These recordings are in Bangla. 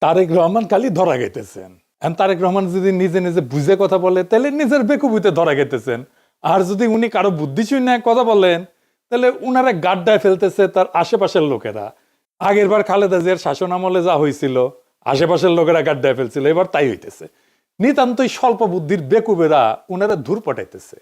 তারেক রহমান খালি ধরা গেতেছেন। তারেক রহমান যদি নিজে নিজে বুঝে কথা বলে তাহলে নিজের বেকুবিতে ধরা গেতেছেন, আর যদি উনি কারো বুদ্ধি শূন্য কথা বলেন তাহলে উনারা গাড্ডায় ফেলতেছে তার আশেপাশের লোকেরা। আগের বার খালেদা জিয়ার শাসন আমলে যা হয়েছিল, আশেপাশের লোকেরা গাড্ডায় ফেলছিল, এবার তাই হইতেছে। নিতান্তই স্বল্প বুদ্ধির বেকুবেরা উনারা ধূর পটাইতেছে।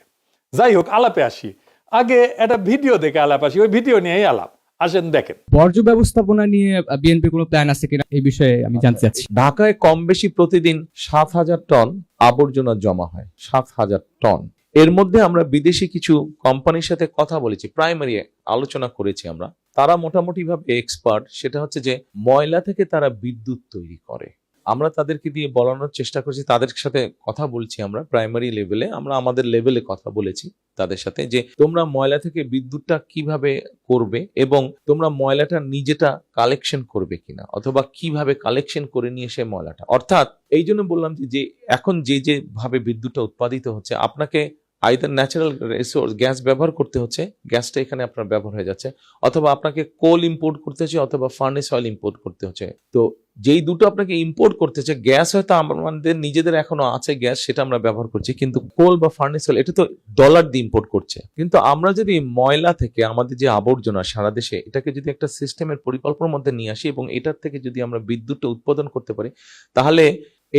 যাই হোক, আলাপে আসি। আগে একটা ভিডিও দেখে আলাপ আসি, ওই ভিডিও নিয়েই আলাপ। আসেন দেখেন। বর্জ্য ব্যবস্থাপনা নিয়ে বিএনপির কোনো প্ল্যান আছে কিনা এই বিষয়ে আমি জানতে চাচ্ছি। ঢাকায় কম বেশি প্রতিদিন 7,000 টন আবর্জনা জমা হয়, 7,000 টন। এর মধ্যে আমরা বিদেশি কিছু কোম্পানির সাথে কথা বলেছি, প্রাইমারি আলোচনা করেছি আমরা। তারা মোটামুটি ভাবে এক্সপার্ট, সেটা হচ্ছে যে ময়লা থেকে তারা বিদ্যুৎ তৈরি করে। আমরা তাদেরকে দিয়ে বলানোর চেষ্টা করছি, তাদের সাথে কথা বলছি আমরা প্রাইমারি লেভেলে, আমরা আমাদের লেভেলে কথা বলেছি তাদের সাথে যে তোমরা ময়লা থেকে বিদ্যুৎটা কিভাবে করবে এবং তোমরা ময়লাটা নিজেটা কালেকশন করবে কিনা, অথবা কিভাবে কালেকশন করে নিয়ে এসে ময়লাটা, অর্থাৎ এই জন্য বললাম যে এখন যে ভাবে বিদ্যুৎটা উৎপাদিত হচ্ছে, আপনাকে আইদার ন্যাচারাল রিসোর্স গ্যাস ব্যবহার করতে হচ্ছে, গ্যাসটা এখানে আপনার ব্যবহার হয়ে যাচ্ছে, অথবা আপনাকে কোল ইম্পোর্ট করতে হচ্ছে, অথবা ফার্নেস অয়েল ইম্পোর্ট করতে হচ্ছে। তো যেই দুটো আপনাকে ইম্পোর্ট করতে হচ্ছে, গ্যাস হয়তো আমাদের নিজেদের এখনো আছে গ্যাস, সেটা আমরা ব্যবহার করছি, কিন্তু কোল বা ফার্নেস অয়েল এটা তো ডলার দিয়ে ইম্পোর্ট করছে। কিন্তু আমরা যদি ময়লা থেকে আমাদের যে আবর্জনা সারা দেশে, এটাকে যদি একটা সিস্টেমের পরিকল্পনার মধ্যে নিয়ে আসি এবং এটার থেকে যদি আমরা বিদ্যুৎটা উৎপাদন করতে পারি, তাহলে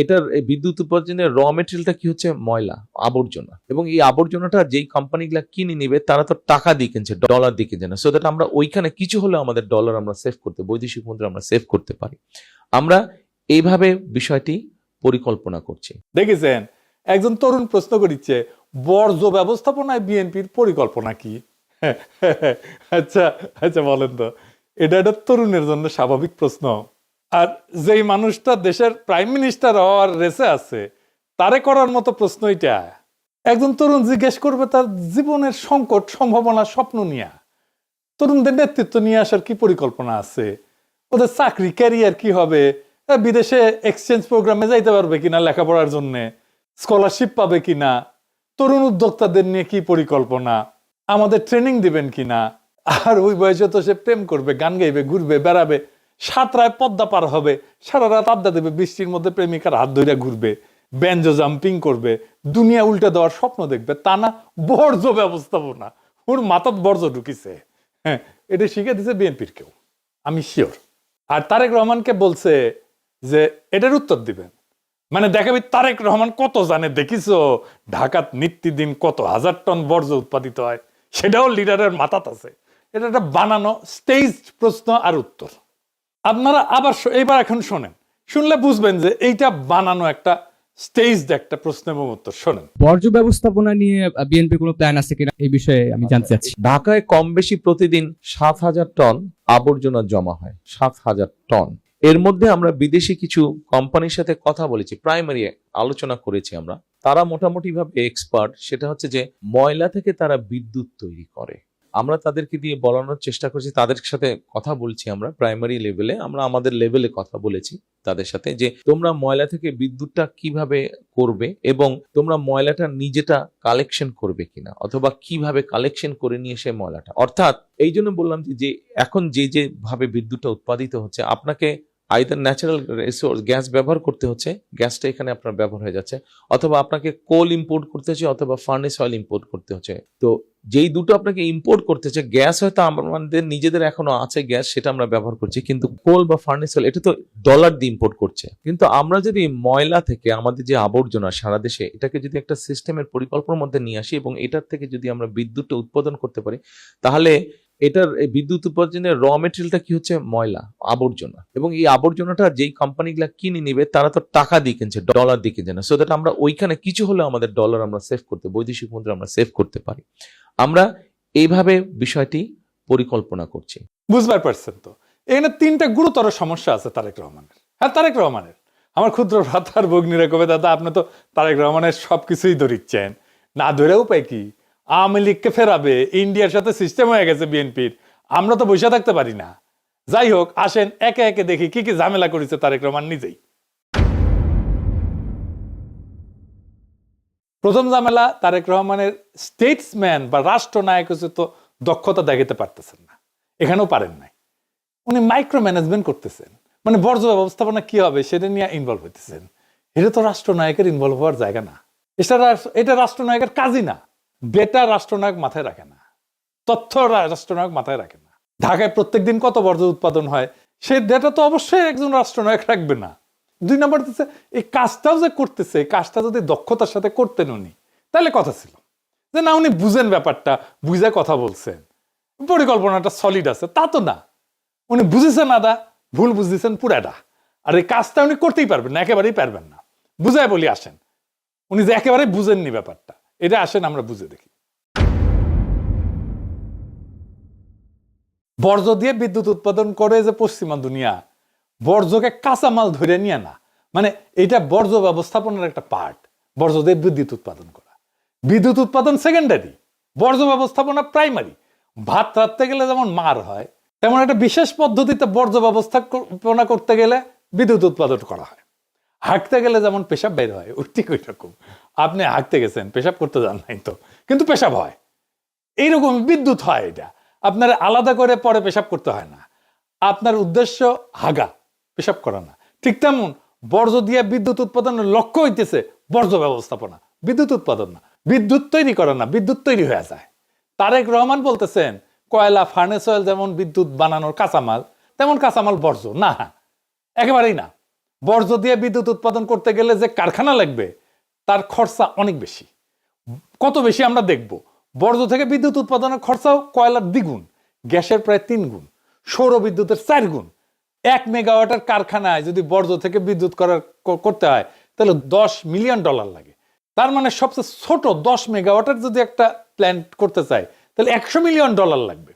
এটার বিদ্যুৎ উৎপাদনের র মেটেরিয়ালটা কি হচ্ছে? ময়লা, আবর্জনা। এবং এই আবর্জনাটা যেই কোম্পানিগুলা কিনে নিবে তারা তো টাকা দিয়ে কিনছে, ডলার দিয়ে কিনছে না। সো দ্যাট আমরা ওইখানে কিছু হলে আমাদের ডলার আমরা সেভ করতে, বৈদেশিক মুদ্রা আমরা সেভ করতে পারি। আমরা এইভাবে বিষয়টি পরিকল্পনা করছি। দেখেছেন, একজন তরুণ প্রশ্ন করিচ্ছে বর্জ্য ব্যবস্থাপনায় বিএনপির পরিকল্পনা কি? আচ্ছা আচ্ছা, বলেন তো, এটা একটা তরুণের জন্য স্বাভাবিক প্রশ্ন। আর যেই মানুষটা দেশের প্রাইম মিনিস্টার হওয়ার রেসে আছে, তারে করার মতো প্রশ্ন এটা। একজন তরুণ জিজ্ঞেস করবে তার জীবনের সংকট, সম্ভাবনা, স্বপ্ন নিয়ে। তরুণদের নেতৃত্ব নিয়ে আসার কি পরিকল্পনা আছে, ওদের চাকরি ক্যারিয়ার কি হবে, বিদেশে এক্সচেঞ্জ প্রোগ্রামে যাইতে পারবে কিনা লেখাপড়ার জন্য, স্কলারশিপ পাবে কিনা, তরুণ উদ্যোক্তাদের নিয়ে কি পরিকল্পনা, আমাদের ট্রেনিং দিবেন কিনা। আর ওই বয়সে তো সে প্রেম করবে, গান গাইবে, ঘুরবে, বেড়াবে, সাঁতরায় পদ্মা পার হবে, সারা রাত আড্ডা দেবে, বৃষ্টির মধ্যে প্রেমিকার হাত ধরে ঘুরবে, ব্যাঞ্জো জাম্পিং করবে, দুনিয়া উল্টে দেওয়ার স্বপ্ন দেখবে। তা না বর্জ্য ব্যবস্থাপনা, ওর মাথাত বর্জ্য ঢুকিছে। হ্যাঁ, এটা শিখে দিছে বিএনপির কেউ, আমি শিওর। আর তারেক রহমানকে বলছে যে এটার উত্তর দিবেন, মানে দেখাবি তারেক রহমান কত জানে। দেখিছো ঢাকাত নিত্যদিন কত হাজার টন বর্জ্য উৎপাদিত হয়, সেটাও লিডারের মাথাত আছে। এটা একটা বানানো স্টেজ প্রশ্ন আর উত্তর। আপনারা আবার এইবার এখন শোনেন, শুনলে বুঝবেন যে এইটা বানানো একটা স্টেজড একটা প্রশ্ন এবং উত্তর। শোনেন। বর্জ্য ব্যবস্থাপনা নিয়ে বিএনপির কোনো প্ল্যান আছে কিনা এই বিষয়ে আমি জানতে চাচ্ছি। ঢাকায় কম বেশি প্রতিদিন 7,000 টন আবর্জনা জমা হয়, 7,000 টন। এর মধ্যে আমরা বিদেশি কিছু কোম্পানির সাথে কথা বলেছি, প্রাইমারি আলোচনা করেছি আমরা। তারা মোটামুটি ভাবে এক্সপার্ট, সেটা হচ্ছে যে ময়লা থেকে তারা বিদ্যুৎ তৈরি করে। আমরা তাদেরকে দিয়ে বলানোর চেষ্টা করছি, তাদের সাথে কথা বলছি আমরা প্রাইমারি লেভেলে, আমরা আমাদের লেভেলে কথা বলেছি তাদের সাথে যে তোমরা ময়লা থেকে বিদ্যুৎটা কিভাবে করবে এবং তোমরা ময়লাটা নিজেটা কালেকশন করবে কিনা, অথবা কিভাবে কালেকশন করে নিয়ে এসে ময়লাটা, অর্থাৎ এই জন্য বললাম যে এখন যে ভাবে বিদ্যুৎটা উৎপাদিত হচ্ছে, আপনাকে আইদার ন্যাচারাল রিসোর্স গ্যাস ব্যবহার করতে হচ্ছে, গ্যাসটা এখানে আপনার ব্যবহার হয়ে যাচ্ছে, অথবা আপনাকে কোল ইম্পোর্ট করতে হচ্ছে, অথবা ফার্নেস অয়েল ইম্পোর্ট করতে হচ্ছে। তো যেই দুটো আপনাকে ইম্পোর্ট করতে হচ্ছে, গ্যাস হয়তো আমাদের নিজেদের এখনো আছে গ্যাস, সেটা আমরা ব্যবহার করছি, কিন্তু কোল বা ফার্নেস অয়েল এটা তো ডলার দিয়ে ইম্পোর্ট করছে। কিন্তু আমরা যদি ময়লা থেকে আমাদের যে আবর্জনা সারা দেশে, এটাকে যদি একটা সিস্টেমের পরিকল্পনার মধ্যে নিয়ে আসি এবং এটার থেকে যদি আমরা বিদ্যুৎটা উৎপাদন করতে পারি, তাহলে এটার বিদ্যুৎ উৎপাদনের র মেটেরিয়ালটা কি হচ্ছে? ময়লা, আবর্জনা। এবং এই আবর্জনাটা যেই কোম্পানিগুলা কিনে নিবে তারা তো টাকা দিয়ে কিনছে, ডলার দিয়ে কিনছে না। সো দ্যাট আমরা ওইখানে কিছু হলে আমাদের ডলার আমরা সেভ করতে, বৈদেশিক মুদ্রা আমরা সেভ করতে পারি। আমরা এইভাবে বিষয়টি পরিকল্পনা করছি। বুঝবার পারছেন তো, এখানে তিনটা গুরুতর সমস্যা আছে তারেক রহমানের। হ্যাঁ, তারেক রহমানের। আমার ক্ষুদ্র ভ্রাতার ভগ্নীরা কবে, দাদা আপনি তো তারেক রহমানের সবকিছুই ধরিচ্ছেন, না ধরে উপায় কি? আওয়ামী লীগকে ফেরাবে, ইন্ডিয়ার সাথে সিস্টেম হয়ে গেছে বিএনপির, আমরা তো বসে থাকতে পারি না। যাই হোক, আসেন একে একে দেখি কি কি ঝামেলা করেছে তারেক রহমান নিজেই। প্রথম ঝামেলা, তারেক রহমানের স্টেটসম্যান বা রাষ্ট্রনায়ক হচ্ছে তো দক্ষতা দেখাতে পারতেছেন না, এখানেও পারেন নাই। উনি মাইক্রো ম্যানেজমেন্ট করতেছেন, মানে বর্জ্য ব্যবস্থাপনা কি হবে সেটা নিয়ে ইনভলভ হইতেছেন। এটা তো রাষ্ট্রনায়কের ইনভলভ হওয়ার জায়গা না, এটা রাষ্ট্রনায়কের কাজই না। ডেটা রাষ্ট্রনায়ক মাথায় রাখে না, তথ্য রাষ্ট্রনায়ক মাথায় রাখে না। ঢাকায় প্রত্যেকদিন কত বর্জ্য উৎপাদন হয় সে ডেটা তো অবশ্যই একজন রাষ্ট্রনায়ক রাখবে না। 2 নম্বর হচ্ছে এই কাজটাও যে করতেছে, এই কাজটা যদি দক্ষতার সাথে করতেন উনি, তাহলে কথা ছিল যে না উনি বুঝেন ব্যাপারটা, বুঝে কথা বলছেন, পরিকল্পনাটা সলিড আছে। তা তো না, উনি বুঝেছেন আদা, ভুল বুঝতেছেন পুরাটা। আর এই কাজটা উনি করতেই পারবেন না, একেবারেই পারবেন না। বুঝায় বলি আসেন, উনি যে একেবারেই বুঝেননি ব্যাপারটা, এটা আসেন আমরা বুঝে দেখি। বর্জ্য দিয়ে বিদ্যুৎ উৎপাদন করে যে পশ্চিমা দুনিয়া, বর্জ্যকে কাঁচামাল ধরে নিয়ে না, মানে এটা বর্জ্য ব্যবস্থাপনার একটা পার্ট। বর্জ্য দিয়ে বিদ্যুৎ উৎপাদন করা, বিদ্যুৎ উৎপাদন সেকেন্ডারি, বর্জ্য ব্যবস্থাপনা প্রাইমারি। ভাত রাখতে গেলে যেমন মার হয়, তেমন একটা বিশেষ পদ্ধতিতে বর্জ্য ব্যবস্থাপনা করতে গেলে বিদ্যুৎ উৎপাদন করা হয়। হাঁটতে গেলে যেমন পেশাব বের হয়, ওই ঠিক ওই রকম। আপনি হাঁটতে গেছেন, পেশাব করতে যান নাই তো, কিন্তু পেশাব হয়। এইরকম বিদ্যুৎ হয়। এটা আপনার আলাদা করে পরে পেশাব করতে হয় না, আপনার উদ্দেশ্য হাগা, পেশাব করা না। ঠিক তেমন বর্জ্য দিয়ে বিদ্যুৎ উৎপাদনের লক্ষ্য হইতেছে বর্জ্য ব্যবস্থাপনা, বিদ্যুৎ উৎপাদন না। বিদ্যুৎ তৈরি করা না, বিদ্যুৎ তৈরি হয়ে যায়। তারেক রহমান বলতেছেন কয়লা, ফার্নেস অয়েল যেমন বিদ্যুৎ বানানোর কাঁচামাল, তেমন কাঁচামাল বর্জ্য না, একেবারেই না। বর্জ্য দিয়ে বিদ্যুৎ উৎপাদন করতে গেলে যে কারখানা লাগবে তার খরচা অনেক বেশি। কত বেশি আমরা দেখব। বর্জ্য থেকে বিদ্যুৎ উৎপাদনের খরচাও কয়লার 2 গুণ, গ্যাসের প্রায় 3 গুণ, সৌর বিদ্যুতের 4 গুণ। 1 মেগাওয়াটের কারখানায় যদি বর্জ্য থেকে বিদ্যুৎ করতে হয় তাহলে $10 মিলিয়ন লাগে। তার মানে সবচেয়ে ছোট 10 মেগাওয়াটের যদি একটা প্ল্যান্ট করতে চাই তাহলে $100 মিলিয়ন লাগবে।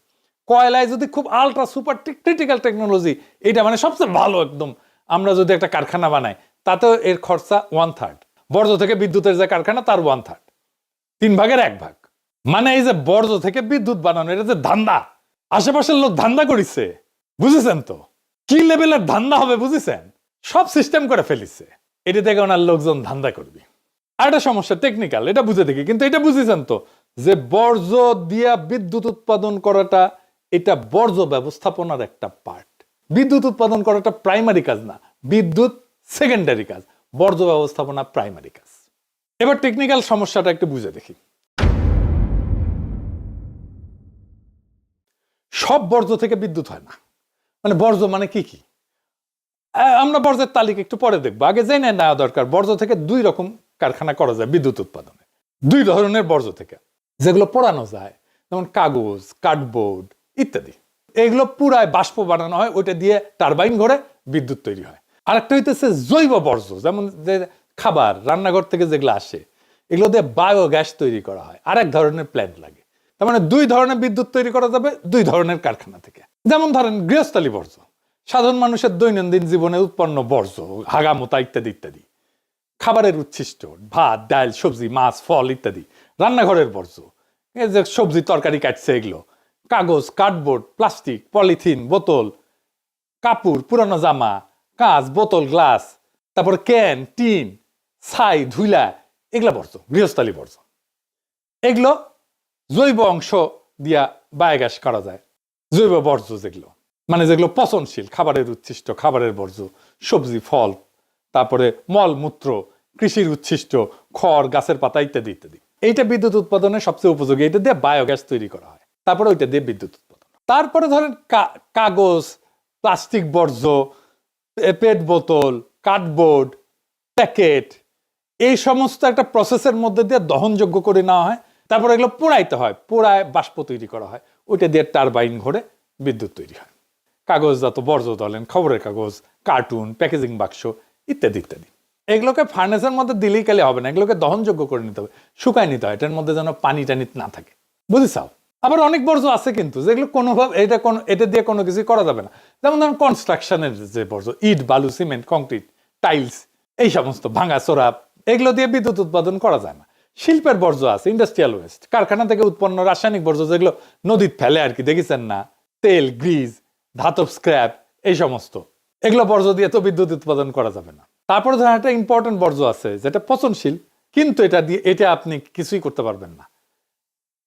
কয়লায় যদি খুব আলট্রা সুপার ক্রিটিক্যাল টেকনোলজি, এটা মানে সবচেয়ে ভালো একদম, আমরা যদি একটা কারখানা বানাই তাতেও এর খরচা 1/3। বর্জ্য থেকে বিদ্যুতের যে কারখানা তার 1/3, 3 ভাগের 1 ভাগ। মানে এই যে বর্জ্য থেকে বিদ্যুৎ বানানো, এটা যে ধান্দা, আশেপাশের লোক ধান্দা করিছে, বুঝেছেন তো কি লেভেলের ধান্দা হবে, বুঝেছেন? সব সিস্টেম করে ফেলিছে, এটা থেকে ওনার লোকজন ধান্দা করবে। আর একটা সমস্যা টেকনিক্যাল, এটা বুঝে দেখি, কিন্তু এটা বুঝেছেন তো যে বর্জ্য দিয়া বিদ্যুৎ উৎপাদন করাটা এটা বর্জ্য ব্যবস্থাপনার একটা পার্ট। বিদ্যুৎ উৎপাদন করাটা প্রাইমারি কাজ না, বিদ্যুৎ সেকেন্ডারি কাজ, বর্জ্য ব্যবস্থাপনা প্রাইমারি কাজ। এবার টেকনিক্যাল সমস্যাটা একটু বুঝে দেখি। সব বর্জ্য থেকে বিদ্যুৎ হয় না। মানে বর্জ্য মানে কি কি, আমরা বর্জ্যের তালিকা একটু পরে দেখবো, আগে জেনে নেওয়া দরকার। বর্জ্য থেকে 2 রকম কারখানা করা যায় বিদ্যুৎ উৎপাদনে। 2 ধরনের বর্জ্য থেকে, যেগুলো পোড়ানো যায়, যেমন কাগজ, কার্ডবোর্ড ইত্যাদি। এগুলো পুরায় বাষ্প বানানো হয়, ওইটা দিয়ে টারবাইন ঘোরে বিদ্যুৎ তৈরি হয়। আরেকটা হইতেছে জৈব বর্জ্য, যেমন যে খাবার রান্নাঘর থেকে যেগুলো আসে, এগুলো দিয়ে বায়োগ্যাস তৈরি করা হয়, আরেক ধরনের প্ল্যান্ট লাগে। তার মানে 2 ধরনের বিদ্যুৎ তৈরি করা যাবে 2 ধরনের কারখানা থেকে। যেমন ধরেন গৃহস্থালী বর্জ্য, সাধারণ মানুষের দৈনন্দিন জীবনে উৎপন্ন বর্জ্য, হাগামোতা ইত্যাদি ইত্যাদি। খাবারের উচ্ছিষ্ট, ভাত, ডাল, সবজি, মাছ, ফল ইত্যাদি। রান্নাঘরের বর্জ্য, এই যে সবজি তরকারি কাটছে এগুলো। কাগজ, কার্ডবোর্ড, প্লাস্টিক, পলিথিন, বোতল, কাপড়, পুরানো জামা, কাঁচ, বোতল, গ্লাস, তারপর ক্যান, টিন, ছাই, ধুলা, এগুলো বর্জ্য, গৃহস্থালী বর্জ্য। এগুলো জৈব অংশ দিয়া বায়োগ্যাস করা যায়। জৈব বর্জ্য যেগুলো, মানে যেগুলো পচনশীল, খাবারের উচ্ছিষ্ট, খাবারের বর্জ্য, সবজি, ফল, তারপরে মল মূত্র, কৃষির উচ্ছিষ্ট, খড়, গাছের পাতা ইত্যাদি ইত্যাদি। এইটা বিদ্যুৎ উৎপাদনের সবচেয়ে উপযোগী, এটা দিয়ে বায়োগ্যাস তৈরি করা হয়, তারপরে ওইটা দিয়ে বিদ্যুৎ উৎপাদন। তারপরে ধরেন কাগজ, প্লাস্টিক বর্জ্য, পেট বোতল, কার্ডবোর্ড, প্যাকেট, এই সমস্ত একটা প্রসেসের মধ্যে দিয়ে দহনযোগ্য করে নেওয়া হয়, তারপরে এগুলো পোড়াইতে হয়, পোড়ায় বাষ্প তৈরি করা হয়, ওইটা দিয়ে টারবাইন ঘোরে বিদ্যুৎ তৈরি হয়। কাগজজাত বর্জ্য ধরেন খবরের কাগজ, কার্টুন, প্যাকেজিং বাক্স ইত্যাদি ইত্যাদি। এগুলোকে ফার্নেসের মধ্যে দিলেই কালে হবে না, এগুলোকে দহনযোগ্য করে নিতে হবে, শুকায় নিতে হয়, এটার মধ্যে যেন পানি টানি না থাকে, বুঝিসাও? আবার অনেক বর্জ্য আছে কিন্তু যেগুলো কোনোভাবে এটা দিয়ে কোনো কিছু করা যাবে না। যেমন ধরুন কনস্ট্রাকশনের যে বর্জ্য, ইট, বালু, সিমেন্ট, কংক্রিট, টাইলস, এই সমস্ত ভাঙা চোরা, এগুলো দিয়ে বিদ্যুৎ উৎপাদন করা যায় না। শিল্পের বর্জ্য আছে, ইন্ডাস্ট্রিয়াল ওয়েস্ট, কারখানা থেকে উৎপন্ন রাসায়নিক বর্জ্য, যেগুলো নদীর ফেলে আর কি, দেখেছেন না, তেল, গ্রিজ, ধাতব স্ক্র্যাপ, এই সমস্ত, এগুলো বর্জ্য দিয়ে তো বিদ্যুৎ উৎপাদন করা যাবে না। তারপরে ধরেন একটা ইম্পর্টেন্ট বর্জ্য আছে যেটা পচনশীল, কিন্তু এটা আপনি কিছুই করতে পারবেন না,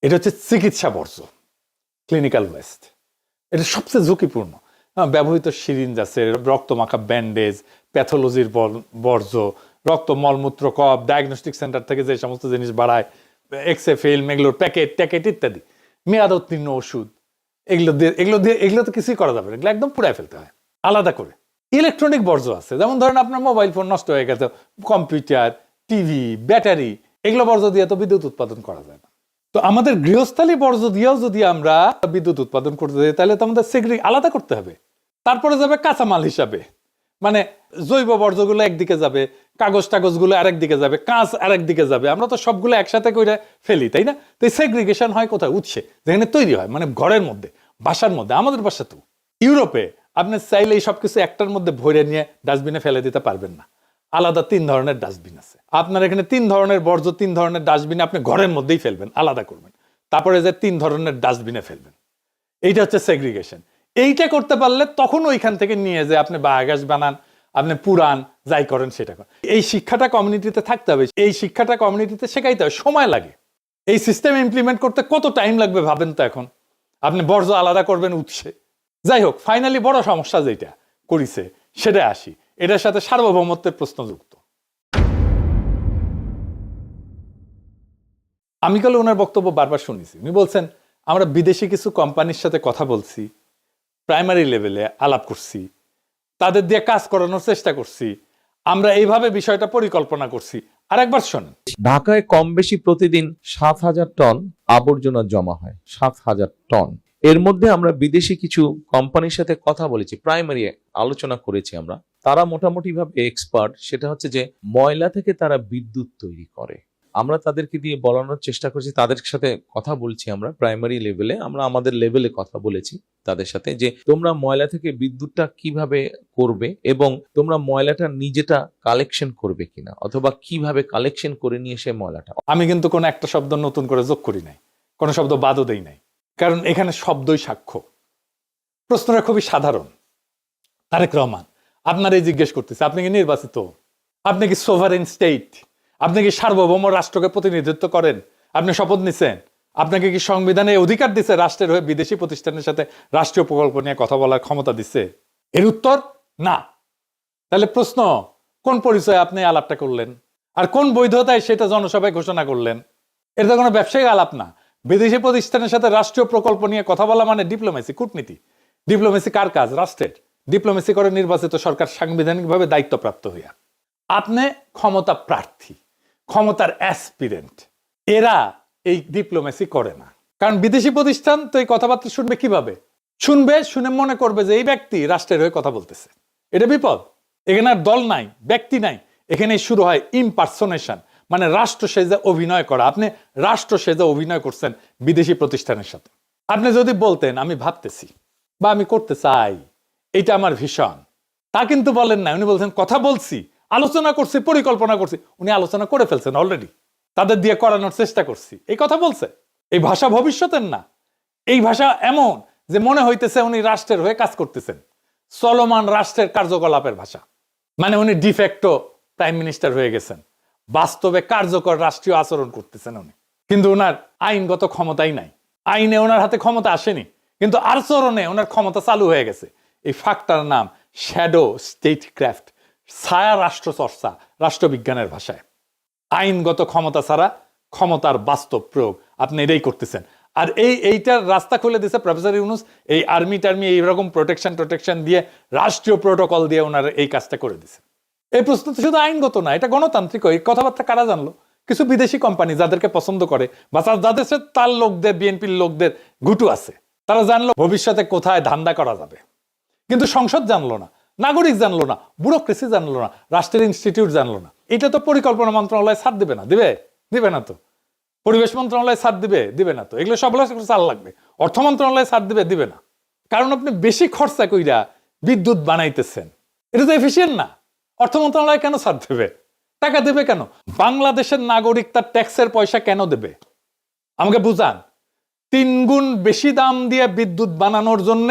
এটা হচ্ছে চিকিৎসা বর্জ্য, ক্লিনিক্যাল ওয়েস্ট। এটা সবচেয়ে ঝুঁকিপূর্ণ। ব্যবহৃত সিরিঞ্জ আছে, রক্তমাখা ব্যান্ডেজ, প্যাথোলজির বর্জ্য, রক্ত মলমূত্র কপ, ডায়াগনস্টিক সেন্টার থেকে যে সমস্ত জিনিস বাড়ায়, এক্সে ফিল্ম, এগুলোর প্যাকেট ইত্যাদি, মেয়াদ উত্তীর্ণ ওষুধ, এগুলো তো কিছুই করা যাবে না, এগুলো একদম পুড়ায় ফেলতে হয় আলাদা করে। ইলেকট্রনিক বর্জ্য আছে, যেমন ধরেন আপনার মোবাইল ফোন নষ্ট হয়ে গেছে, কম্পিউটার, টিভি, ব্যাটারি, এগুলো বর্জ্য দিয়ে তো বিদ্যুৎ উৎপাদন করা যায় না। তো আমাদের গৃহস্থালী বর্জ্য দিয়েও যদি আমরা বিদ্যুৎ উৎপাদন করতে যাই, তাহলে তো আমাদের আলাদা করতে হবে। তারপরে যাবে কাঁচামাল হিসাবে, মানে জৈব বর্জ্যগুলো একদিকে যাবে, কাগজগুলো আরেক দিকে যাবে, কাঁচ আরেক দিকে যাবে, আমরা তো সবগুলো একসাথে করে ফেলি, তাই না? তো এই সেগ্রিগেশন হয় কোথায়? উৎসে, যেখানে তৈরি হয়, মানে ঘরের মধ্যে, বাসার মধ্যে। আমাদের বাসা তো ইউরোপে আপনি চাইলে এই সবকিছু একটার মধ্যে ভরে নিয়ে ডাস্টবিনে ফেলে দিতে পারবেন না, আলাদা 3 ধরনের ডাস্টবিন আছে। আপনার এখানে 3 ধরনের বর্জ্য 3 ধরনের ডাস্টবিনে আপনি ঘরের মধ্যেই ফেলবেন, আলাদা করবেন, তারপরে যে 3 ধরনের ডাস্টবিনে ফেলবেন। এইটা হচ্ছে সেগ্রিগেশন। এইটা করতে পারলে তখন ওইখান থেকে নিয়ে যে আপনি বায়োগ্যাস বানান, আপনি পুরান, যাই করেন সেটা করেন। এই শিক্ষাটা কমিউনিটিতে থাকতে হবে, এই শিক্ষাটা কমিউনিটিতে শেখাইতে হবে, সময় লাগে। এই সিস্টেম ইমপ্লিমেন্ট করতে কত টাইম লাগবে ভাবেন তো। এখন আপনি বর্জ্য আলাদা করবেন উৎসে। যাই হোক, ফাইনালি বড় সমস্যা যেটা করিছে সেটা আসি, এটার সাথে সার্বভৌমত্বের প্রশ্ন যুক্ত। আমি কালে ওনার বক্তব্য বারবার শুনেছি, উনি বলছেন আমরা বিদেশি কিছু কোম্পানির সাথে কথা বলছি, প্রাইমারি লেভেলে আলাপ করছি, তাদের দিয়ে কাজ করানোর চেষ্টা করছি, আমরা এইভাবে বিষয়টা পরিকল্পনা করছি। আর একবার শোনেন, ঢাকায় কম বেশি প্রতিদিন 7,000 টন আবর্জনা জমা হয়, 7,000 টন। এর মধ্যে আমরা বিদেশি কিছু কোম্পানির সাথে কথা বলেছি, প্রাইমারি আলোচনা করেছি আমরা। তারা মোটামুটি ভাবে এক্সপার্ট, সেটা হচ্ছে যে ময়লা থেকে তারা বিদ্যুৎ তৈরি করে। আমরা তাদেরকে দিয়ে বলানোর চেষ্টা করছি, তাদের সাথে কথা বলছি আমরা প্রাইমারি লেভেলে, আমরা আমাদের লেভেলে কথা বলেছি তাদের সাথে, যে তোমরা ময়লা থেকে বিদ্যুৎটা কিভাবে করবে এবং তোমরা ময়লাটা নিজেটা কালেকশন করবে কিনা, অথবা কিভাবে কালেকশন করে নিয়ে এসে ময়লাটা। আমি কিন্তু কোনো একটা শব্দ নতুন করে যোগ করি নাই, কোনো শব্দ বাদও দেই নাই, কারণ এখানে শব্দই সাক্ষ্য। প্রশ্নটা খুবই সাধারণ। তারেক রহমান আপনার এই জিজ্ঞেস করতেছে, আপনি কি নির্বাচিত? আপনি কি সোভারেন স্টেট? আপনি কি সার্বভৌম রাষ্ট্রকে প্রতিনিধিত্ব করেন? আপনি শপথ নিছেন? আপনাকে কি সংবিধানে অধিকার দিছে রাষ্ট্রের হয়ে বিদেশি প্রতিষ্ঠানের সাথে রাষ্ট্রীয় প্রকল্প নিয়ে কথা বলার ক্ষমতা দিছে? এর উত্তর না। তাহলে প্রশ্ন, কোন পরিচয়ে আপনি আলাপটা করলেন, আর কোন বৈধতায় সেটা জনসভায় ঘোষণা করলেন? এটা তো কোনো ব্যবসায়িক আলাপ না। বিদেশি প্রতিষ্ঠানের সাথে রাষ্ট্রীয় প্রকল্প নিয়ে কথা বলা মানে ডিপ্লোমেসি, কূটনীতি। ডিপ্লোমেসি কার কাজ? রাষ্ট্রের। ডিপ্লোমেসি করে নির্বাচিত সরকার সাংবিধানিকভাবে দায়িত্বপ্রাপ্ত হইয়া। আপনি ক্ষমতা প্রার্থী, ক্ষমতার অ্যাসপিরেন্ট, এরা এই ডিপ্লোমেসি করে না। কারণ বিদেশি প্রতিষ্ঠান তো এই কথাবার্তা শুনবে কিভাবে? শুনে মনে করবে যে এই ব্যক্তি রাষ্ট্রের হয়ে কথা বলতেছে। এটা বিপদ। এখানে আর দল নাই, ব্যক্তি নাই, এখানে শুরু হয় ইমপারসোনেশন, মানে রাষ্ট্র সেজে অভিনয় করা। আপনি রাষ্ট্র সেজে অভিনয় করছেন বিদেশি প্রতিষ্ঠানের সাথে। আপনি যদি বলতেন আমি ভাবতেছি বা আমি করতে চাই, এটা আমার ভীষণ, তা কিন্তু বলেন না। উনি বলছেন কথা বলছি, আলোচনা করছি, পরিকল্পনা করছি। উনি আলোচনা করে ফেলছেন অলরেডি, তাদের দিয়ে করানোর চেষ্টা করছি, এই কথা বলছে। এই ভাষা ভবিষ্যতের না, এই ভাষা এমন যে মনে হইতেছে উনি রাষ্ট্রের হয়ে কাজ করতেছেন, চলমান রাষ্ট্রের কার্যকলাপের ভাষা। মানে উনি ডিফেক্টো প্রাইম মিনিস্টার হয়ে গেছেন, বাস্তবে কার্যকর রাষ্ট্রীয় আচরণ করতেছেন উনি। কিন্তু ওনার আইনগত ক্ষমতাই নাই, আইনে ওনার হাতে ক্ষমতা আসেনি, কিন্তু আচরণে ওনার ক্ষমতা চালু হয়ে গেছে। এই ফাঁকটার নাম শ্যাডো স্টেট ক্রাফট, ছায়া রাষ্ট্র চর্চা, রাষ্ট্রবিজ্ঞানের ভাষায়। আইনগত ক্ষমতা ছাড়া ক্ষমতার বাস্তব প্রয়োগ, আপনি এটাই করতেছেন। আর এইটার রাস্তা খুলে দিয়েছে প্রফেসর ইউনূস, এই আর্মি টার্মি এইরকম প্রোটেকশন দিয়ে, রাষ্ট্রীয় প্রোটোকল দিয়ে ওনারা এই কাজটা করে দিছে। এই প্রশ্ন তো শুধু আইনগত না, এটা গণতান্ত্রিক। এই কথাবার্তা কারা জানলো? কিছু বিদেশি কোম্পানি যাদেরকে পছন্দ করে বা যাদের সাথে তার লোকদের, বিএনপির লোকদের গুটু আছে, তারা জানলো ভবিষ্যতে কোথায় ধান্দা করা যাবে। কিন্তু সংসদ জানলো না, নাগরিক জানলো না, ব্যুরোক্রেসি জানলো না, রাষ্ট্রের ইনস্টিটিউট জানলো না। এটা তো পরিকল্পনা মন্ত্রণালয় ছাড় দিবে না, দিবে না তো। পরিবেশ মন্ত্রণালয় ছাড় দিবে না তো। এগুলো সবগুলো চাল লাগবে। অর্থ মন্ত্রণালয় ছাড় দিবে না। কারণ আপনি বেশি খরচা কইরা বিদ্যুৎ বানাইতেছেন, এটা তো এফিসিয়েন্ট না। অর্থ মন্ত্রণালয় কেন ছাড় দেবে? টাকা দেবে কেন? বাংলাদেশের নাগরিক তার ট্যাক্সের পয়সা কেন দেবে? আমাকে বুঝান। 3 গুণ বেশি দাম দিয়ে বিদ্যুৎ বানানোর জন্য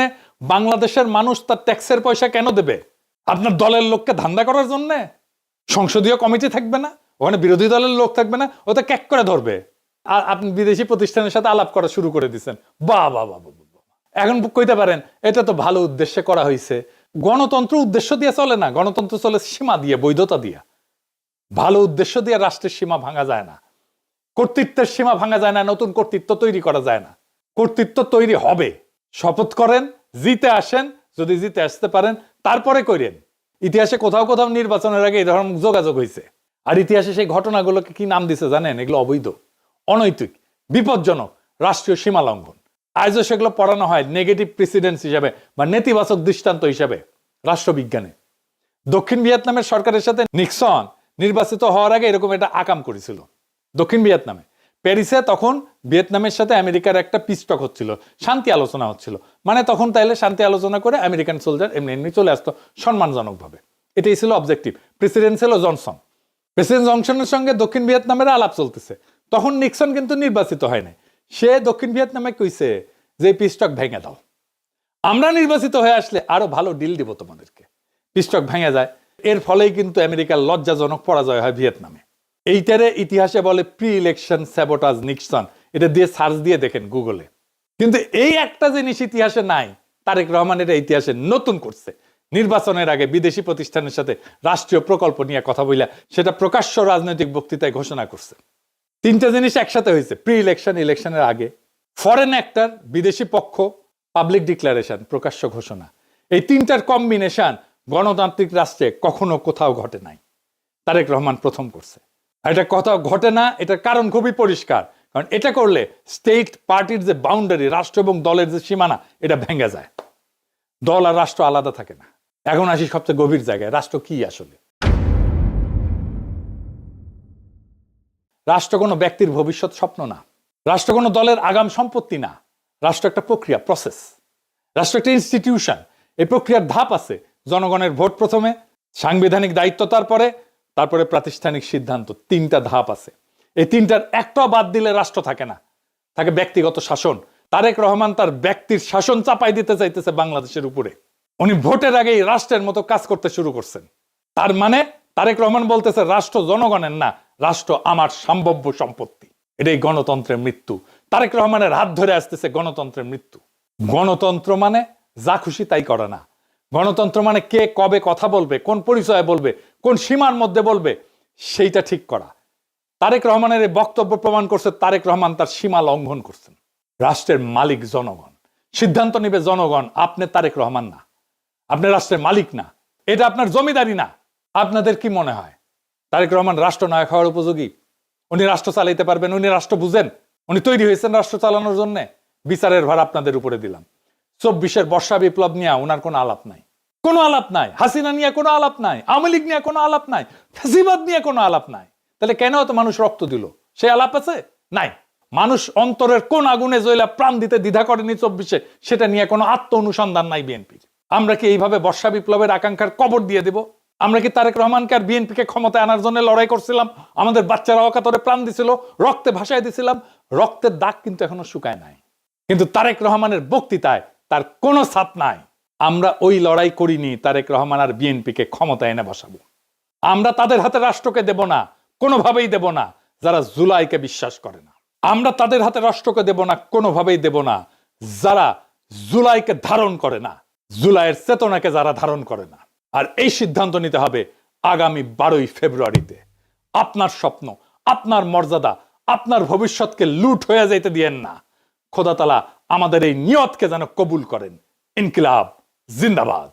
বাংলাদেশের মানুষ তার ট্যাক্সের পয়সা কেন দেবে? আপনার দলের লোককে ধান্দা করার জন্য? সংসদীয় কমিটি থাকবে না, ওখানে বিরোধী দলের লোক থাকবে না, ওটা ক্যাক করে ধরবে। আর আপনি বিদেশি প্রতিষ্ঠানের সাথে আলাপ করা শুরু করে দিচ্ছেন। বাহ, এখন কইতে পারেন এটা তো ভালো উদ্দেশ্যে করা হয়েছে। গণতন্ত্র উদ্দেশ্য দিয়ে চলে না, গণতন্ত্র চলে সীমা দিয়ে, বৈধতা দিয়ে। ভালো উদ্দেশ্য দিয়ে রাষ্ট্রের সীমা ভাঙা যায় না, কর্তৃত্বের সীমা ভাঙা যায় না, নতুন কর্তৃত্ব তৈরি করা যায় না। কর্তৃত্ব তৈরি হবে, শপথ করেন, জিতে আসেন, যদি জিতে আসতে পারেন তারপরে করেন। ইতিহাসে কোথাও কোথাও নির্বাচনের আগে এই ধরনের যোগাযোগ হয়েছে, আর ইতিহাসে সেই ঘটনাগুলোকে কি নাম দিছে জানেন? এগুলো অবৈধ, অনৈতিক, বিপজ্জনক, রাষ্ট্রীয় সীমা লঙ্ঘন। আজও সেগুলো পড়ানো হয় নেগেটিভ প্রেসিডেন্স হিসাবে বা নেতিবাচক দৃষ্টান্ত হিসাবে রাষ্ট্রবিজ্ঞানে। দক্ষিণ ভিয়েতনামের সরকারের সাথে নিক্সন নির্বাচিত হওয়ার আগে এরকম একটা আকাম করেছিল দক্ষিণ ভিয়েতনামে, প্যারিসে। তখন ভিয়েতনামের সাথে আমেরিকার একটা পিস টক হচ্ছিল, শান্তি আলোচনা হচ্ছিল। মানে তখন তাইলে শান্তি আলোচনা করে আমেরিকান সোলজার এমনি এমনি চলে আসতো সম্মানজনকভাবে। এটাই ছিল অবজেক্টিভ। প্রেসিডেন্ট ছিল জনসন। প্রেসিডেন্ট জনসনের সঙ্গে দক্ষিণ ভিয়েতনামের আলাপ চলতেছে। তখন নিক্সন কিন্তু নির্বাচিত হয় নাই। সে দক্ষিণ ভিয়েতনামে কইছে যে পিস টক ভেঙে দাও, আমরা নির্বাচিত হয়ে আসলে আরো ভালো ডিল দিব তোমাদেরকে। পিস টক ভেঙে যায়। এর ফলেই কিন্তু আমেরিকার লজ্জাজনক পরাজয় হয় ভিয়েতনামে। এইটারে ইতিহাসে বলে প্রি ইলেকশন স্যাবোটাজ নিক্সন। এটা দিয়ে সার্চ দিয়ে দেখেন গুগলে। কিন্তু এই একটা জিনিস ইতিহাসে নাই, তারেক রহমান এটা ইতিহাসে নতুন করছে। নির্বাচনের আগে বিদেশি প্রতিষ্ঠানের সাথে রাষ্ট্রীয় প্রকল্প নিয়ে কথা বইলা সেটা প্রকাশ্য রাজনৈতিক বক্তৃতায় ঘোষণা করছে। তিনটা জিনিস একসাথে হয়েছে, প্রি ইলেকশন, ইলেকশনের আগে, ফরেন অ্যাক্টর, বিদেশি পক্ষ, পাবলিক ডিক্লারেশন, প্রকাশ্য ঘোষণা। এই তিনটার কম্বিনেশন গণতান্ত্রিক রাষ্ট্রে কখনো কোথাও ঘটে নাই, তারেক রহমান প্রথম করছে। এটা কোথাও ঘটে না, এটার কারণ খুবই পরিষ্কার। কারণ এটা করলে স্টেট পার্টির যে বাউন্ডারি, রাষ্ট্র এবং দলের যে সীমানা, এটা ভেঙে যায়। দল আর রাষ্ট্র আলাদা থাকে না। এখন আসি সবচেয়ে গভীর জায়গায়, রাষ্ট্র কি আসলে? রাষ্ট্র কোনো ব্যক্তির ভবিষ্যৎ স্বপ্ন না, রাষ্ট্র কোনো দলের আগাম সম্পত্তি না। রাষ্ট্র একটা প্রক্রিয়া, প্রসেস। রাষ্ট্র একটা ইনস্টিটিউশন। এই প্রক্রিয়ার ধাপ আছে। জনগণের ভোট প্রথমে, সাংবিধানিক দায়িত্ব তারপরে প্রাতিষ্ঠানিক সিদ্ধান্ত। তিনটা ধাপ আছে। এই তিনটার একটা বাদ দিলে রাষ্ট্র থাকে না, থাকে ব্যক্তিগত শাসন। তারেক রহমান তার ব্যক্তির শাসন চাপাই দিতে চাইতেছে বাংলাদেশের উপরে। উনি ভোটের আগেই রাষ্ট্রের মতো কাজ করতে শুরু করছেন। তার মানে তারেক রহমান বলতেছে রাষ্ট্র জনগণের না, রাষ্ট্র আমার সম্ভাব্য সম্পত্তি। এটাই গণতন্ত্রের মৃত্যু। তারেক রহমানের হাত ধরে আসতেছে গণতন্ত্রের মৃত্যু। গণতন্ত্র মানে যা খুশি তাই করা না। গণতন্ত্র মানে কে কবে কথা বলবে, কোন পরিচয়ে বলবে, কোন সীমার মধ্যে বলবে, সেইটা ঠিক করা। তারেক রহমানের এই বক্তব্য প্রমাণ করছে তারেক রহমান তার সীমা লঙ্ঘন করছেন। রাষ্ট্রের মালিক জনগণ, সিদ্ধান্ত নিবে জনগণ। আপনি তারেক রহমান না, আপনি রাষ্ট্রের মালিক না, এটা আপনার জমিদারি না। আপনাদের কি মনে হয় তারেক রহমান রাষ্ট্রনায়ক হওয়ার উপযোগী? উনি রাষ্ট্র চালাইতে পারবেন? উনি রাষ্ট্র বুঝেন? উনি তৈরি হয়েছেন রাষ্ট্র চালানোর জন্য? বিচারের ভার আপনাদের উপরে দিলাম। 24-এর বর্ষা বিপ্লব নিয়ে ওনার কোনো আলাপ নাই, কোনো আলাপ নাই। হাসিনা নিয়ে কোনো আলাপ নাই, আওয়ামী লীগ নিয়ে কোনো আলাপ নাই, ফ্যাসিবাদ নিয়ে কোনো আলাপ নাই। তাহলে কেন এত মানুষ রক্ত দিল? সে আলাপ আছে? নাই। মানুষ অন্তরের কোন আগুনে জ্বলা প্রাণ দিতে দ্বিধা করেনি 24-এ, সেটা নিয়ে কোনো আত্ম অনুসন্ধান নাই বিএনপির। আমরা কি এইভাবে বর্ষা বিপ্লবের আকাঙ্ক্ষার কবর দিয়ে দেব? আমরা কি তারেক রহমানকে আর বিএনপিকে ক্ষমতায় আনার জন্য লড়াই করছিলাম? আমাদের বাচ্চারা অকাতরে প্রাণ দিছিল, রক্তে ভাসায় দিছিলাম। রক্তের দাগ কিন্তু এখনো শুকায় নাই। কিন্তু তারেক রহমানের বক্তৃতায় তার কোনো ছাপ নাই। আমরা ওই লড়াই করিনি তারেক রহমান আর বিএনপিকে ক্ষমতায় এনে বসাবো। আমরা তাদের হাতে রাষ্ট্রকে দেব না, কোনোভাবেই দেব না যারা জুলাইকে বিশ্বাস করে না। আমরা তাদের হাতে রাষ্ট্রকে দেব না, কোনোভাবেই দেব না যারা জুলাইকে ধারণ করে না, জুলাইয়ের চেতনাকে যারা ধারণ করে না। আর এই সিদ্ধান্ত নিতে হবে আগামী 12ই ফেব্রুয়ারিতে। আপনার স্বপ্ন, আপনার মর্যাদা, আপনার ভবিষ্যৎকে লুট হয়ে যাইতে দিয়েন না। খোদা তাআলা আমাদের এই নিয়তকে যেন কবুল করেন। ইনকিলাব জিন্দাবাদ।